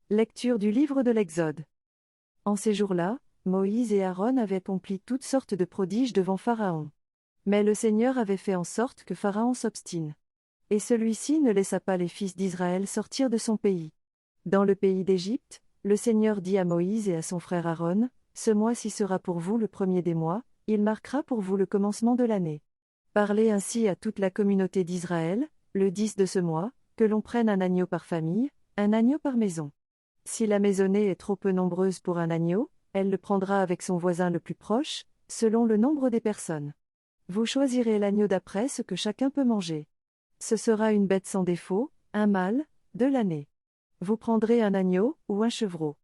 Lecture du livre de l'Exode. En ces jours-là, Moïse et Aaron avaient accompli toutes sortes de prodiges devant Pharaon. Mais le Seigneur avait fait en sorte que Pharaon s'obstine. Et celui-ci ne laissa pas les fils d'Israël sortir de son pays. Dans le pays d'Égypte, le Seigneur dit à Moïse et à son frère Aaron, « Ce mois-ci sera pour vous le premier des mois, il marquera pour vous le commencement de l'année. Parlez ainsi à toute la communauté d'Israël, le 10 de ce mois, que l'on prenne un agneau par famille, un agneau par maison. Si la maisonnée est trop peu nombreuse pour un agneau, elle le prendra avec son voisin le plus proche, selon le nombre des personnes. Vous choisirez l'agneau d'après ce que chacun peut manger. Ce sera une bête sans défaut, un mâle, de l'année. Vous prendrez un agneau ou un chevreau.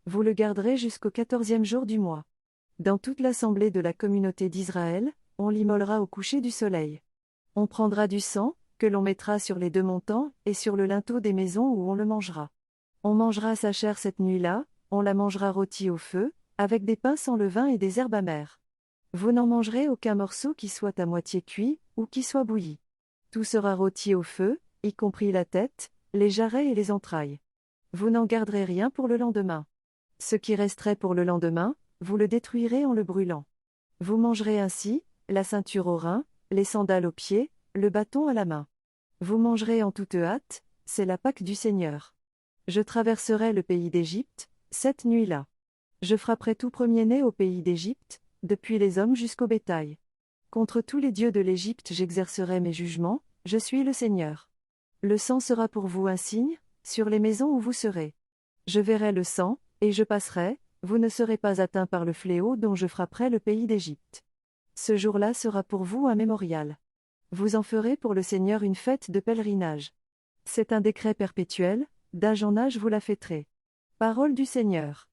Vous le garderez jusqu'au 14e jour du mois. Dans toute l'assemblée de la communauté d'Israël, on l'immolera au coucher du soleil. On prendra du sang, que l'on mettra sur les deux montants et sur le linteau des maisons où on le mangera. On mangera sa chair cette nuit-là, on la mangera rôtie au feu, avec des pains sans levain et des herbes amères. Vous n'en mangerez aucun morceau qui soit à moitié cuit, ou qui soit bouilli. Tout sera rôti au feu, y compris la tête, les jarrets et les entrailles. Vous n'en garderez rien pour le lendemain. Ce qui resterait pour le lendemain, vous le détruirez en le brûlant. Vous mangerez ainsi, la ceinture aux reins, les sandales aux pieds, le bâton à la main. Vous mangerez en toute hâte, c'est la Pâque du Seigneur. Je traverserai le pays d'Égypte, cette nuit-là. Je frapperai tout premier-né au pays d'Égypte, depuis les hommes jusqu'au bétail. Contre tous les dieux de l'Égypte j'exercerai mes jugements, je suis le Seigneur. Le sang sera pour vous un signe, sur les maisons où vous serez. Je verrai le sang, et je passerai, vous ne serez pas atteints par le fléau dont je frapperai le pays d'Égypte. Ce jour-là sera pour vous un mémorial. Vous en ferez pour le Seigneur une fête de pèlerinage. C'est un décret perpétuel, d'âge en âge vous la fêterez. Parole du Seigneur.